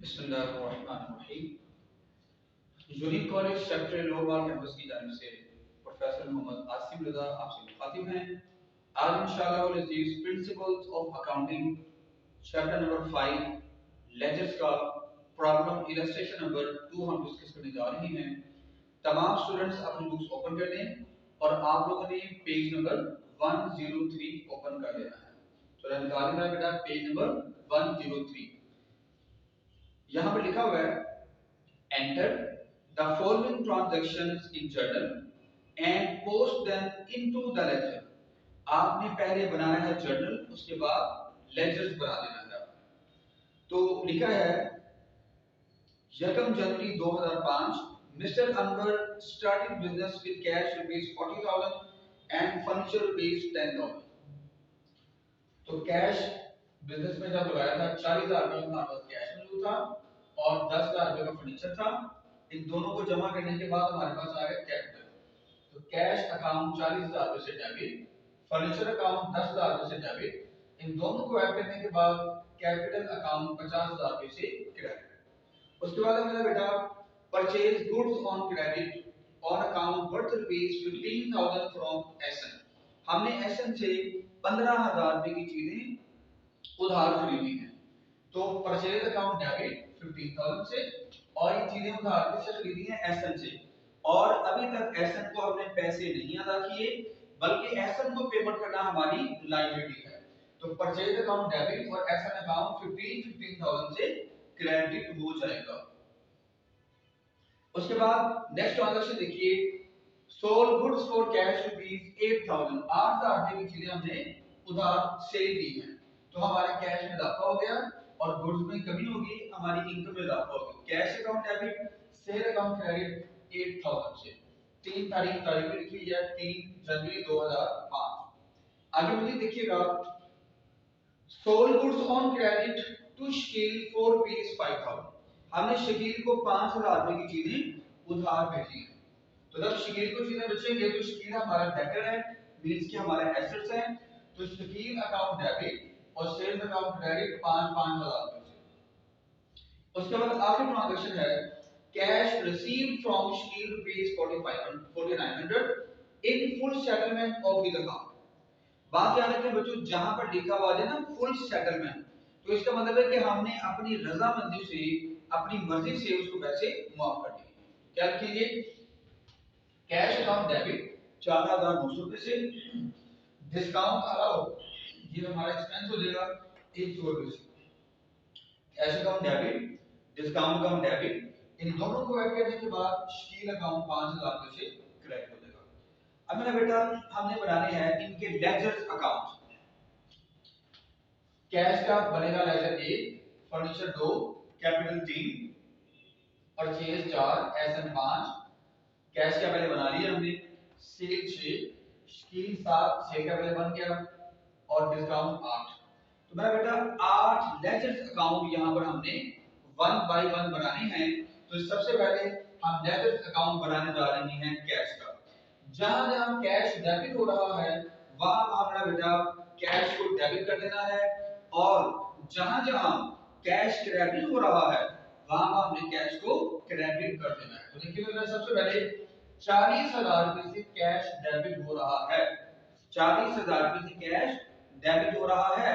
बिस्मिल्लाहिर्रहमानिर्रहीम। Unique college sector लोहवाल campus की जानिब से प्रोफेसर मोहम्मद आसिफ रजा आपसे मुखातिब हैं। आज इंशाअल्लाह अज़ीज़ principles of accounting chapter number 5 ledgers का प्रॉब्लम इलस्ट्रेशन नंबर 2 हम डिस्कस करने जा रहे हैं। तमाम स्टूडेंट्स अपनी बुक्स ओपन कर लें और आप लोगों ने पेज नंबर 103 ओपन कर लेना है। तो निकाल लेना बेटा पेज नंबर 103। यहाँ पर लिखा हुआ है enter the following transactions in journal and post them into the ledger। आपने पहले बनाना है जर्नल, उसके बाद लेजर्स बना देना है। तो लिखा है 1 जनवरी 2005 mister Anwar started business with cash ₹40,000 and furniture ₹10,000। तो कैश बिजनेस में जब लगाया था 40,000 रुपए हमारे पास कैश मौजूद था और 10,000 रुपए का फर्नीचर था। इन दोनों को जमा करने के बाद हमारे पास आ गया कैपिटल। तो कैश अकाउंट 40,000 रुपए से डेबिट, फर्नीचर अकाउंट 10,000 रुपए से डेबिट, इन दोनों को ऐड करने के बाद कैपिटल अकाउंट 50,000 रुपए से क्रेडिट। उसके बाद मेरा बेटा purchase goods on credit on account worth ₹15,000 from SN. हमने एसएन से 15,000 रुपए की चीजें उधार खरीदी है। तो परचेज अकाउंट डेबिट 15,000 से और ये चीजें उधार किससे खरीदी हैं? एसएन से। और अभी तक एसएन को हमने पैसे नहीं अदा किए, बल्कि एसएन को पेमेंट करना हमारी लायबिलिटी है। तो परचेज अकाउंट डेबिट और एसएन अकाउंट 15,000 से क्रेडिट हो जाएगा। उसके बाद नेक्स्ट ट्रांजैक्शन देखिए, सोल्ड गुड्स फॉर कैश ₹8,000। 8,000 रुपए की चीजें हमने उधार सेल की हैं। तो हमारे कैश में इजाफा हो गया और गुड्स में कमी होगी, हमारी इनकम में इजाफा होगा। Cash account debit, sale account credit 8,000 से। 3 तारीख में लिखी है 3 जनवरी 2005। आगे मुझे देखिएगा, sold goods on credit to Shakeel for ₹5,000। हमने शकील को 5,000 रुपए की चीजें उधार भेजी है। तो जब शकील को चीजें बेचेंगे तो शकील हमारा डेटर है, मींस कि हमारे एसेट्स हैं। तो शकील अकाउंट डेबिट और सेल्स अकाउंट क्रेडिट 5,000 रुपए से। उसके बाद आखिरी ट्रांजैक्शन है cash received from Shakeel ₹4,900 in full settlement of his account. बात याद रखें बच्चों, जहां पर लिखा हुआ है ना फुल सेटलमेंट, तो इसका मतलब है कि हमने अपनी रजामंदी से, अपनी मर्जी से उसको पैसे माफ कर दिए। क्या लिखेंगे? कैश अकाउंट डेबिट 4,900 रुपए से, डिस्काउंट अलाउ, ये हमारा एक्सपेंस हो जाएगा 100 रुपए से। Cash account debit, discount account debit, इन दोनों को ऐड करने के बाद शकील अकाउंट 5,000 रुपए से क्रेडिट हो जाएगा। अब मेरा बेटा हमने बनाने हैं इनके लेजर्स अकाउंट। कैश का बनेगा ledger 1, furniture 2, capital 3, purchase 4, SN 5। Cash का पहले बना लिया हमने, सेल 6, शकील 7, सेल का पहले बन गया और डिस्काउंट 8। तो मेरा बेटा 8 लेजर्स अकाउंट यहां पर हमने 1 बाय 1 बनाने हैं। तो सबसे पहले हम लेजर्स अकाउंट बनाने जा रहे हैं कैश का। जहां जहां कैश डेबिट हो रहा है वहां हमारा बेटा कैश को डेबिट कर देना है, और जहां जहां कैश क्रेडिट हो रहा है वहां हमने कैश को क्रेडिट कर देना है। तो देखिए मेरा सबसे पहले 40,000 रुपए से कैश डेबिट हो रहा है। 40,000 रुपए से कैश डेबिट हो रहा है,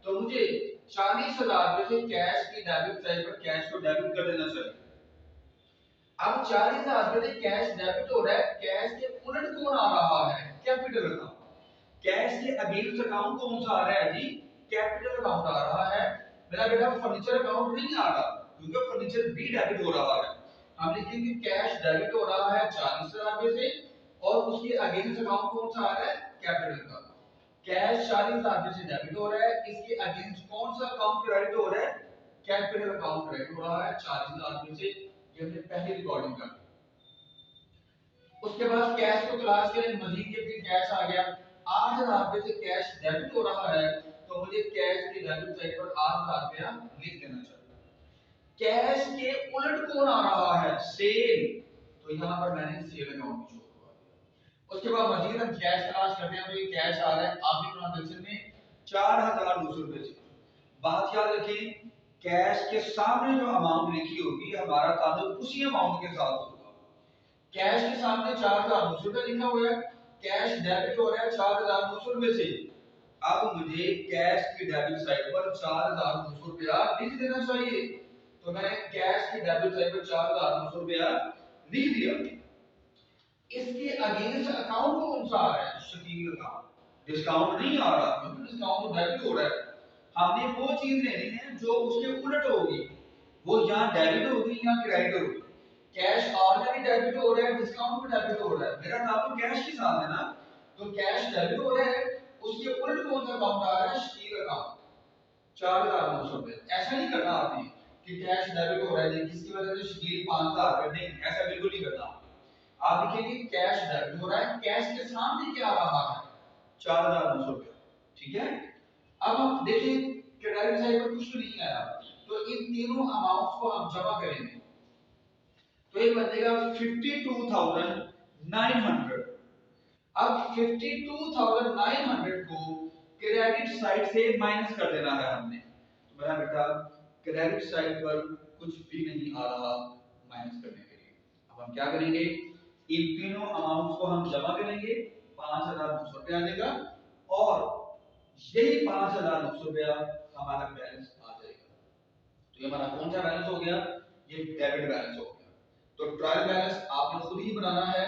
तो मुझे 40,000 रुपए से कैश की डेबिट साइड पर कैश को डेबिट कर देना चाहिए। अब 40,000 रुपए से कैश डेबिट हो रहा है, कैश के उलट कौन आ रहा है? Capital account. कैश के अगेंस्ट अकाउंट कौन सा आ रहा है जी? कैपिटल अकाउंट आ रहा है। मेरा बेटा फर्नीचर अकाउंट नहीं आ रहा, क्योंकि फर्नीचर भी डेबिट हो रहा है। हम लिखेंगे कैश डेबिट हो रहा है 40,000 रुपए से, और उसके अगेंस्ट अकाउंट कौन सा आ रहा है? कैपिटल का। कैश 40,000 रुपए से डेबिट हो रहा है, इसके अगेंस्ट कौन सा अकाउंट क्रेडिट हो रहा है? कैपिटल अकाउंट क्रेडिट हो रहा है 40,000 रुपए से। ये हमने पहली रिकॉर्डिंग कर। उसके बाद कैश को तलाश करें, मजीद ये फिर कैश आ गया 8,000 रुपए से कैश डेबिट हो रहा है, तो मुझे कैश की डेबिट साइड पर 8,000 रुपया लिख देना चाहिए। कैश के उलट कौन आ रहा है? सेल, तो यहां पर मैंने सेल अकाउंट शो करवा दिया। उसके बाद मजीद हम कैश तलाश करते हैं, तो ये कैश आ रहा है आखिरी ट्रांजैक्शन में 4,900 रुपए से। बात याद रखें, कैश के सामने जो अमाउंट लिखी होगी हमारा ताल्लुक उसी अमाउंट के साथ होगा। कैश के सामने 4,900 लिखा हुआ है, कैश डेबिट हो रहा है 4,900 से। अब मुझे कैश की डेबिट साइड पर 4,900 लिख देना चाहिए। तो मैंने कैश की डेबिट साइड पर 4,900 लिख दिया। इसके अगेंस्ट अकाउंट कौन सा आ रहा है? शकील अकाउंट। डिस्काउंट नहीं आ रहा क्योंकि डिस्काउंट तो डेबिट हो रहा है। हमने वो चीज लेनी है जो उसके उलट होगी, वो यहाँ डेबिट होगी या क्रेडिट होगी। कैश ऑलरेडी डेबिट हो रहा है, डिस्काउंट भी डेबिट हो रहा है, मेरा नाम तो कैश के साथ है ना, तो कैश डेबिट हो रहा है, उसके उलट कौन सा अकाउंट आ रहा है? शकील अकाउंट। 4,900 ऐसा नहीं करना आपने कि कैश डेबिट हो रहा है जिसकी वजह से शकील 5,000 नहीं, ऐसा बिल्कुल नहीं करना। आप लिखेंगे कैश डेबिट हो रहा है, कैश के सामने क्या आ रहा है? 4,900। ठीक है। अब हम देखें क्रेडिट साइड पर कुछ भी नहीं आया, तो इन तीनों अमाउंट्स को हम जमा करेंगे तो ये बनेगा 52,900। अब 52,900 को क्रेडिट साइड से माइनस कर देना है हमने। तो मेरा बेटा क्रेडिट साइड पर कुछ भी नहीं आ रहा माइनस करने के लिए। अब हम क्या करेंगे, इन तीनों अमाउंट्स को हम जमा करेंगे, 5,900 रुपया आ जाएगा और यही 5,900 रुपया हमारा बैलेंस आ जाएगा। तो ये हमारा कौन सा बैलेंस हो गया? ये डेबिट बैलेंस हो गया। तो ट्रायल बैलेंस आपने खुद ही बनाना है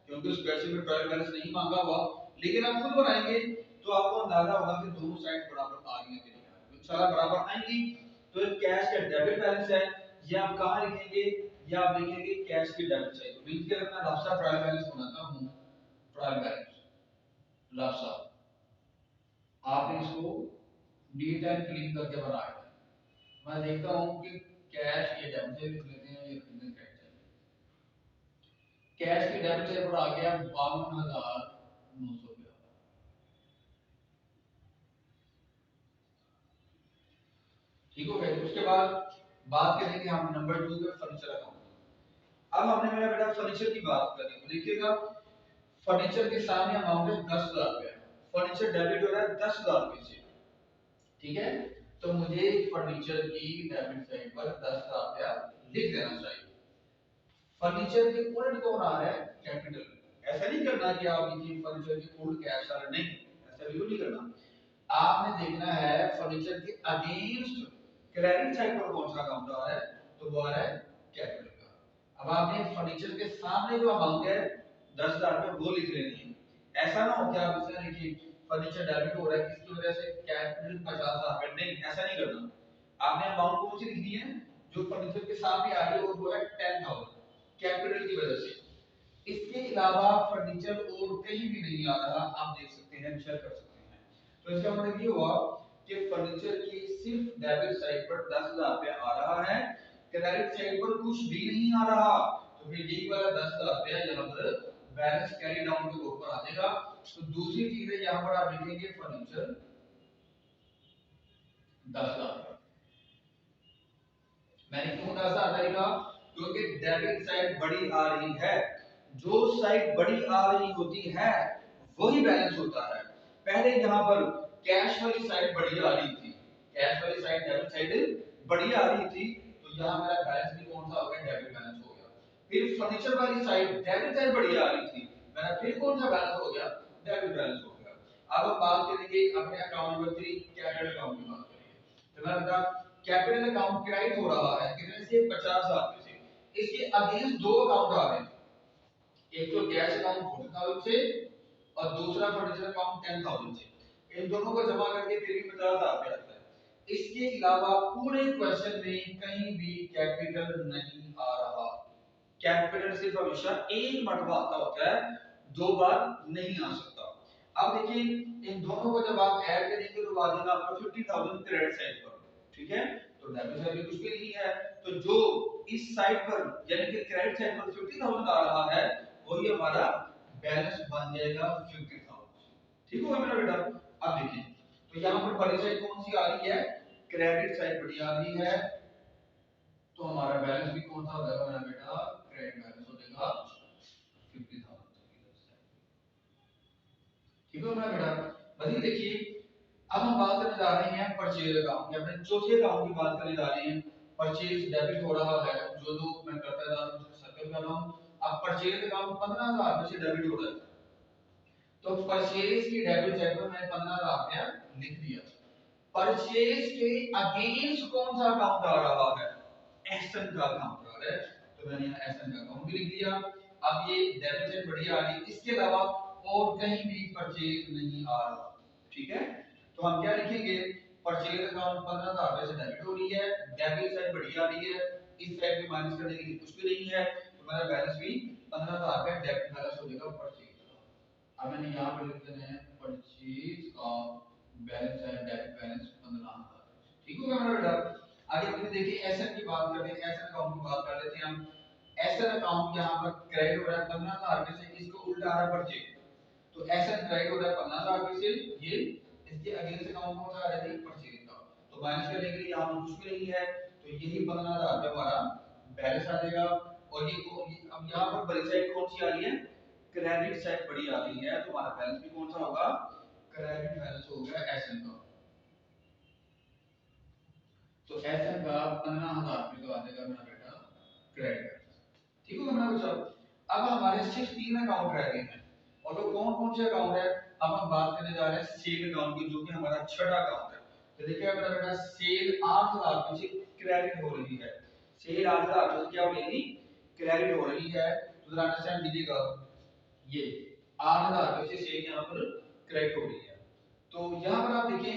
क्योंकि उस पैसे में ट्रायल बैलेंस नहीं मांगा हुआ, लेकिन आप खुद बनाएंगे तो आपको अंदाजा होगा कि दोनों साइड बराबर आ रही है कि नहीं आ रही। इंशाल्लाह बराबर आएंगी। तो ये कैश का डेबिट बैलेंस है, ये आप कहां लिखेंगे? ये आप लिखेंगे कैश की डेबिट साइड। तो मींस कि अगर मैं लास्ट ट्रायल बैलेंस बनाता हूं, ट्रायल बैलेंस लास्ट आपने इसको नीट एंड क्लीन करके बनाया है। मैं देखता हूं कि कैश ये डेबिट साइड लिख लेते हैं, ये क्रेडिट साइड। कैश की डेबिट साइड पर आ गया 52,900 रुपया। ठीक हो गया। उसके बाद बात करेंगे हम नंबर 2 पे फर्नीचर अकाउंट। अब हमने मेरा बेटा फर्नीचर की बात करी, तो देखिएगा फर्नीचर के सामने अमाउंट है 10,000 रुपया। फर्नीचर डेबिट हो रहा है 10,000 रुपये से। ठीक है। तो मुझे फर्नीचर की डेबिट साइड पर 10,000 रुपया लिख देना चाहिए। फर्नीचर के उलट कौन आ रहा है? कैपिटल। ऐसा नहीं करना कि आप लिखिए फर्नीचर के उलट कैश आ रहा है, नहीं, ऐसा बिल्कुल नहीं करना। आपने देखना है फर्नीचर के अगेंस्ट क्रेडिट साइड पर कौन सा अकाउंट आ रहा है, तो वो आ रहा है कैपिटल का। अब आपने फर्नीचर के सामने जो अमाउंट है 10,000 रुपये वो लिख लेनी है। ऐसा ना हो कि आप इसमें लिखिए फर्नीचर डेबिट हो रहा है किसकी वजह से? कैपिटल 50,000 रुपये, नहीं, ऐसा नहीं करना। आपने अमाउंट कौन सी लिखनी है? जो फर्नीचर के सामने आ रही है वो है 10,000 कैपिटल की वजह से। इसके अलावा फर्नीचर और कहीं भी नहीं आ रहा, आप देख सकते हैं, चेक कर सकते हैं। तो इसका मतलब ये हुआ कि फर्नीचर की सिर्फ डेबिट साइड पर 10,000 रुपया आ रहा है, क्रेडिट साइड पर कुछ भी नहीं आ रहा। तो फिर यही वाला 10,000 रुपया यहाँ पर बैलेंस कैरी डाउन के ऊपर आ जाएगा। तो दूसरी चीज है यहाँ पर आप लिखेंगे फर्नीचर 10,000। मैंने क्यों 10,000 लिखा? क्योंकि डेबिट साइड बड़ी आ रही है, जो साइड बड़ी आ रही होती है वही बैलेंस होता है। पहले यहाँ पर कैश वाली साइड बड़ी आ रही थी, कैश वाली साइड डेबिट साइड बड़ी आ रही थी, तो यहाँ मेरा बैलेंस भी कौन सा हो गया? डेबिट बैलेंस हो गया। फिर फर्नीचर वाली साइड डेबिट साइड बड़ी आ रही थी, मेरा फिर कौन सा बैलेंस हो गया? डेबिट बैलेंस हो गया। अब हम बात करेंगे अपने अकाउंट नंबर 3 कैपिटल अकाउंट की बात करेंगे। तो मैं बता कैपिटल अकाउंट क्रेडिट हो रहा है कितने से? 50,000 से। इसके अगेंस्ट दो अकाउंट आ रहे हैं, एक तो कैश अकाउंट 40,000 से और दूसरा फर्नीचर अकाउंट 10,000 से। इन दोनों को जमा करके फिर भी 50,000 पे आता है। इसके अलावा पूरे क्वेश्चन में कहीं भी कैपिटल नहीं आ रहा। कैपिटल सिर्फ हमेशा एक मरतबा आता होता है, दो बार नहीं आ सकता। अब देखिए इन दोनों को जब आप ऐड करेंगे तो आ जाएगा आपको 50,000 क्रेडिट साइड पर। ठीक है। तो डेबिट साइड में कुछ भी नहीं है, तो जो इस साइड पर यानी कि क्रेडिट साइड पर 50,000 आ रहा है वही हमारा बैलेंस बन जाएगा 50,000। ठीक होगा मेरा बेटा? अब देखिए तो यहाँ पर बड़ी साइड कौन सी आ रही है? क्रेडिट साइड बड़ी आ रही है, तो हमारा बैलेंस भी कौन सा हो जाएगा मेरा बेटा? क्रेडिट बैलेंस हो जाएगा 50,000। ठीक है मेरा बेटा? वही देखिए अब हम बात करने जा रहे हैं परचेज अकाउंट की, अपने चौथे अकाउंट की बात करने जा रहे हैं। परचेज डेबिट हो रहा है, जो जो मैं करता जा रहा हूँ सर्कल कर रहा हूँ। अब परचेज अकाउंट 15,000 रुपए से डेबिट हो रहा है, तो परचेज की डेबिट साइड पर मैंने 15,000 रुपया लिख दिया। परचेज के अगेंस्ट कौन सा अकाउंट आ रहा है? एसन का अकाउंट आ रहा है, तो मैंने यहाँ एसन का अकाउंट भी लिख दिया। अब ये डेबिट साइड बढ़िया आ रही है, इसके अलावा और कहीं भी परचेज नहीं आ रहा, ठीक है। तो हम क्या लिखेंगे? परचेज अकाउंट 15,000 रुपए से डेबिट हो रही है, डेबिट साइड बढ़िया आ रही है, इस साइड में माइनस करने के लिए कुछ भी नहीं है, तो मेरा बैलेंस भी 15,000 रुपए डेबिट बैलेंस हो जाएगा परचेज का। अब मैंने यहाँ पर लिख देना है परचेज का बैलेंस है डेबिट बैलेंस 15,000, ठीक होगा मेरा बेटा। आगे बढ़ते देखिए एसेट की बात करते हैं, एसेट अकाउंट की बात कर लेते हैं हम। एसेट अकाउंट यहाँ पर क्रेडिट हो रहा है 15,000 रुपए से, इसको उल्टा आ रहा है परचेज, तो एसेट क्रेडिट हो रहा है 15,000 रुपए से, ये इसके अगेंस्ट अकाउंट कौन सा आ रहा है? परचेज का, तो माइनस करने के लिए यहाँ पर कुछ भी नहीं है, तो यही 15,000 रुपए हमारा बैलेंस आ जाएगा। और ये अब यहाँ पर बड़ी साइड कौन सी आ रही है? क्रेडिट साइड बड़ी आ रही है, तो हमारा बैलेंस भी कौन सा होगा? क्रेडिट बैलेंस हो गया एसएन का। तो एसएन का 15,000 रुपए का आ जाएगा मेरा बेटा क्रेडिट, ठीक होगा मेरा बच्चा। अब हमारे सिर्फ 3 अकाउंट रह गए हैं, और वो कौन कौन से अकाउंट है? अब हम बात करने जा रहे हैं सेल अकाउंट की, जो कि हमारा छठा अकाउंट है। तो देखिए मेरा बेटा सेल 8,000 रुपए से क्रेडिट हो रही है, सेल 8,000 रुपए से क्या हो रही है? क्रेडिट हो रही है, तो जरा अंडरस्टैंड कीजिएगा, ये 8,000 रुपए से सेल यहाँ पर क्रेडिट हो रही है। तो यहाँ पर आप देखें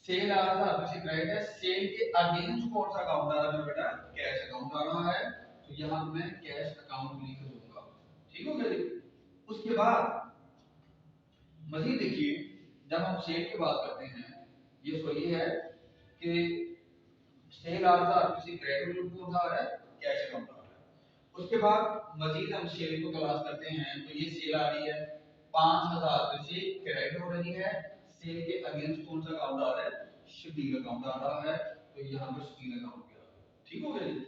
सेल 8,000 रुपए से क्रेडिट है, सेल के अगेंस्ट कौन सा अकाउंट आ रहा है बेटा? कैश अकाउंट आ रहा है, तो यहाँ मैं कैश अकाउंट लिख दूंगा, ठीक हो गया जी। उसके बाद मजीद देखिए, जब हम सेल की बात करते हैं, ये सही है कि सेल 8,000 रुपए से क्रेडिट कौन सा आ रहा है? कैश अकाउंट आ रहा है। उसके बाद मजीद हम सेल को तलाश करते हैं, तो ये सेल आ रही है 5,000 रुपए से क्रेडिट हो रही है, सेल के अगेंस्ट कौन सा अकाउंट आ रहा है? शेड्यूल अकाउंट आ रहा है, तो यहाँ पर शेड्यूल अकाउंट गया, ठीक हो गया जी।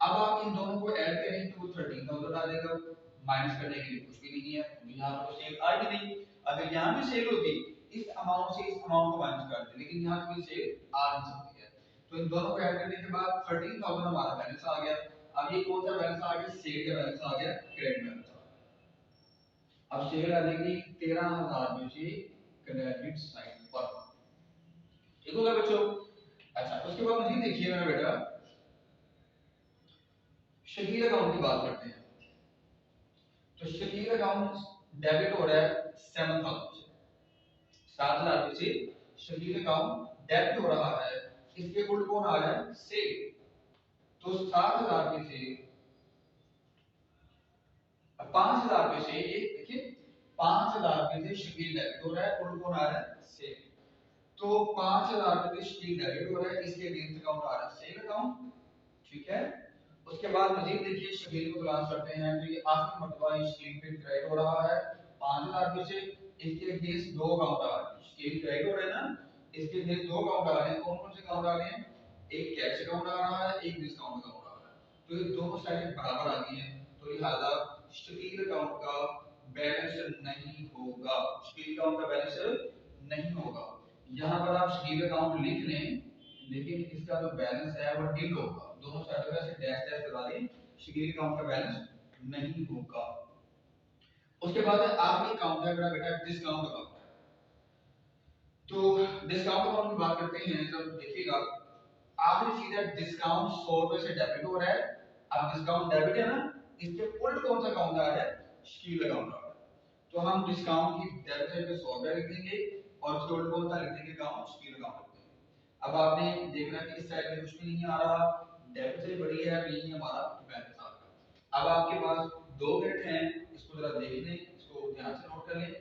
अब आप इन दोनों को ऐड करें तो वो 13,000 आ जाएगा, माइनस करने के लिए कुछ भी नहीं है, तो यहाँ पर सेल आ ही नहीं। अगर यहाँ भी सेल होती, इस अमाउंट से इस अमाउंट को माइनस कर देते, लेकिन यहाँ कभी सेल आ नहीं सकती है, तो इन दोनों को ऐड करने के बाद 13,000 हमारा बैलेंस आ गया। अब ये कौन सा बैलेंस आ गया? सेल का बैलेंस आ गया, क्रेडिट बैलेंस आ गया। अब सेल आ जाएगी 13,000 रुपए से क्रेडिट साइड पर, ठीक होगा बच्चों। अच्छा उसके बाद मुझे देखिए मेरा बेटा शकील अकाउंट की बात करते हैं। तो शकील अकाउंट डेबिट हो रहा है 7,000 से, 7,000 रुपए से शकील अकाउंट डेबिट हो रहा है, इसके उल्ट कौन आ रहा है? सेल। तो 7,000 रुपए से 5,000 रुपए से, ये देखिए 5,000 रुपए से शकील डेबिट हो रहा है, उल्ट कौन आ रहा है? सेल। तो 5,000 रुपए से शकील डेबिट हो रहा है, इसके अगेंस्ट अकाउंट आ रहा है सेल अकाउंट, ठीक है। उसके बाद मजीद देखिए शकील को तलाश करते हैं, तो ये आखिरी मर्तबा इस शकील पे क्रेडिट हो रहा है 5,000 रुपए से, इसके अगेंस्ट दो अकाउंट आ रहे हैं, शकील क्रेडिट हो रहे हैं ना, इसके अगेंस्ट दो अकाउंट आ रहे हैं, कौन कौन से अकाउंट आ रहे हैं? एक कैश अकाउंट आ रहा है, एक डिस्काउंट अकाउंट आ रहा है, तो ये दोनों साइडें बराबर आ गई हैं, तो लिहाजा शकील अकाउंट का बैलेंस नहीं होगा, शकील अकाउंट का बैलेंस नहीं होगा। यहाँ पर आप शकील अकाउंट लिख लें, लेकिन इसका जो बैलेंस है वो डिल होगा, दोनों साइडों पे ऐसे डैश डैश लगा दें, शकील अकाउंट का बैलेंस नहीं होगा। उसके बाद आखिरी अकाउंट है मेरा बेटा डिस्काउंट अकाउंट। तो डिस्काउंट अकाउंट की बात करते हैं, जब देखिएगा आखिरी चीज है डिस्काउंट 100 रुपए से डेबिट हो रहा है। अब डिस्काउंट डेबिट है ना, इसके उल्ट कौन सा अकाउंट आ रहा है? शकील अकाउंट आ रहा है, तो हम डिस्काउंट की डेबिट साइड पे 100 रुपए लिख देंगे और उसके उल्ट कौन सा लिख देंगे? अकाउंट शकील अकाउंट लिख देंगे। अब आपने देखना कि इस साइड में कुछ भी नहीं आ रहा, डेबिट से बड़ी है, यही हमारा बैलेंस आ गया। अब आपके पास 2 मिनट हैं, इसको जरा देख लें, इसको ध्यान से नोट कर लें,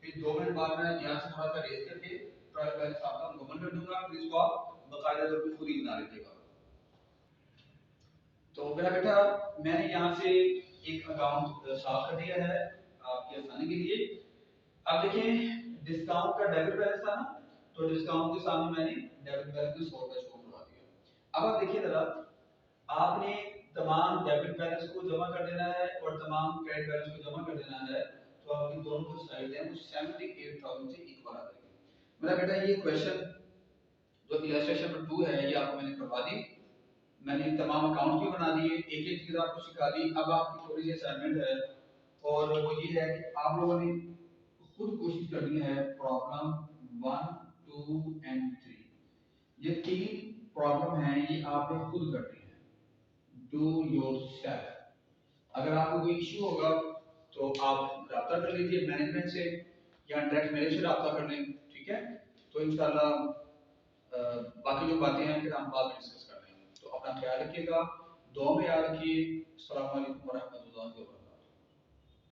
फिर 2 मिनट बाद मैं यहाँ से थोड़ा सा रेस करके ट्रायल बैलेंस आपका मुकम्मल कर दूंगा, फिर इसको आप बाकायदा तौर पे खुद ही बना लीजिएगा। तो मेरा बेटा मैंने यहाँ से एक अकाउंट साफ कर दिया है आपकी आसानी के लिए। अब देखें डिस्काउंट का डेबिट बैलेंस था ना, तो डिस्काउंट के सामने मैंने डेबिट बैलेंस में 100 का शो करवा दिया। अब आप देखिए जरा, आपने तमाम डेबिट बैलेंस को जमा कर देना है और तमाम क्रेडिट बैलेंस को जमा कर देना है, तो आपकी दोनों जो साइड है वो 78,000 से इक्वल आ जाएगी। मेरा बेटा ये क्वेश्चन जो इलस्ट्रेशन नंबर 2 है ये आपको मैंने करवा दी। मैंने तमाम अकाउंट भी बना दिए, एक एक चीज आपको सिखा दी। अब आपकी थोड़ी सी असाइनमेंट है और वो ये है कि आप लोगों ने खुद कोशिश करनी है प्रॉब्लम 1, 2 एंड 3, ये 3 प्रॉब्लम है ये आपने खुद करनी है। Do your self. अगर आपको कोई इश्यू होगा तो आप रब्ता कर लीजिए मैनेजमेंट से या डायरेक्ट मेरे से रब्ता कर लें, ठीक है। तो इंशाल्लाह बाकी जो बातें हैं फिर हम बाद में डिस्कस कर लेंगे। तो अपना ख्याल रखिएगा, दुआ में याद रखिए। अस्सलाम वालेकुम वरहमतुल्लाहि वबरकातुहू।